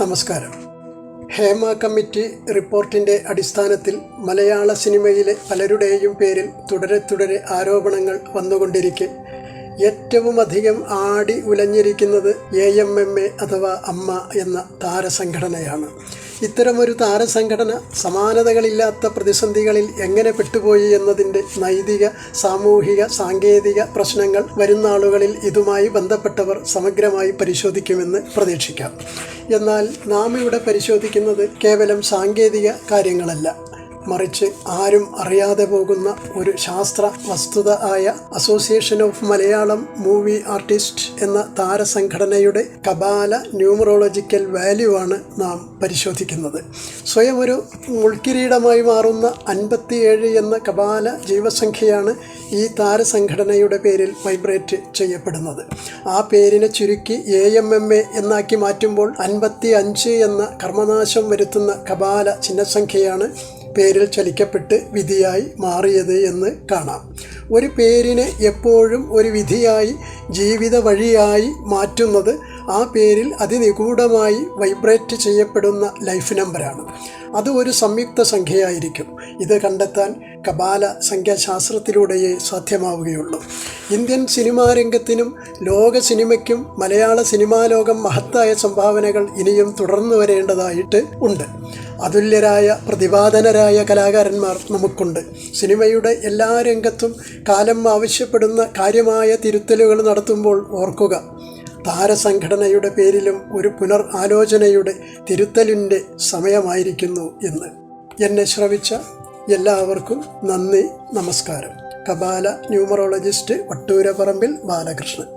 നമസ്കാരം. ഹേമ കമ്മിറ്റി റിപ്പോർട്ടിൻ്റെ അടിസ്ഥാനത്തിൽ മലയാള സിനിമയിലെ പലരുടെയും പേരിൽ തുടരെ ആരോപണങ്ങൾ വന്നുകൊണ്ടിരിക്കെ ഏറ്റവും അധികം ആടി ഉലഞ്ഞിരിക്കുന്നത് AMMA അഥവാ അമ്മ എന്ന താരസംഘടനയാണ്. ഇത്തരമൊരു താരസംഘടന സമാനതകളില്ലാത്ത പ്രതിസന്ധികളിൽ എങ്ങനെ പെട്ടുപോയി എന്നതിൻ്റെ നൈതിക, സാമൂഹിക, സാങ്കേതിക പ്രശ്നങ്ങൾ വരുന്ന ആളുകളിൽ ഇതുമായി ബന്ധപ്പെട്ടവർ സമഗ്രമായി പരിശോധിക്കുമെന്ന് പ്രതീക്ഷിക്കാം. എന്നാൽ നാം ഇവിടെ പരിശോധിക്കുന്നത് കേവലം സാങ്കേതിക കാര്യങ്ങളല്ല, മറിച്ച് ആരും അറിയാതെ പോകുന്ന ഒരു ശാസ്ത്ര വസ്തുത ആയ association of Malayalam movie artist എന്ന താരസംഘടനയുടെ കപാല ന്യൂമറോളജിക്കൽ വാല്യൂ ആണ് നാം പരിശോധിക്കുന്നത്. സ്വയം ഒരു മുൾക്കിരീടമായി മാറുന്ന 57 എന്ന കപാല ജീവസംഖ്യയാണ് ഈ താരസംഘടനയുടെ പേരിൽ വൈബ്രേറ്റ് ചെയ്യപ്പെടുന്നത്. ആ പേരിനെ ചുരുക്കി AMMA എന്നാക്കി മാറ്റുമ്പോൾ 55 എന്ന കർമ്മനാശം വരുത്തുന്ന കപാല ചിഹ്നസംഖ്യയാണ് പേരിൽ ചലിക്കപ്പെട്ട് വിധിയായി മാറിയത് എന്ന് കാണാം. ഒരു പേരിനെ എപ്പോഴും ഒരു വിധിയായി, ജീവിത വഴിയായി മാറ്റുന്നത് ആ പേരിൽ അതിനിഗൂഢമായി വൈബ്രേറ്റ് ചെയ്യപ്പെടുന്ന ലൈഫ് നമ്പറാണ്. അത് ഒരു സംയുക്ത സംഖ്യയായിരിക്കും. ഇത് കണ്ടെത്താൻ കപാല സംഖ്യാശാസ്ത്രത്തിലൂടെയേ സാധ്യമാവുകയുള്ളൂ. ഇന്ത്യൻ സിനിമാ രംഗത്തിനും ലോക സിനിമയ്ക്കും മലയാള സിനിമാ ലോകം മഹത്തായ സംഭാവനകൾ ഇനിയും തുടർന്നു വരേണ്ടതായിട്ട് ഉണ്ട്. അതുല്യരായ പ്രതിഭാധനരായ കലാകാരന്മാർ നമുക്കുണ്ട്. സിനിമയുടെ എല്ലാ രംഗത്തും കാലം ആവശ്യപ്പെടുന്ന കാര്യമായ തിരുത്തലുകൾ നടത്തുമ്പോൾ ഓർക്കുക, താരസംഘടനയുടെ പേരിലും ഒരു ആലോചനയുടെ തിരുത്തലിൻ്റെ സമയമായിരിക്കുന്നു എന്ന്. എന്നെ ശ്രവിച്ച എല്ലാവർക്കും നന്ദി, നമസ്കാരം. കപാല ന്യൂമറോളജിസ്റ്റ് വട്ടൂരപ്പറമ്പിൽ ബാലകൃഷ്ണൻ.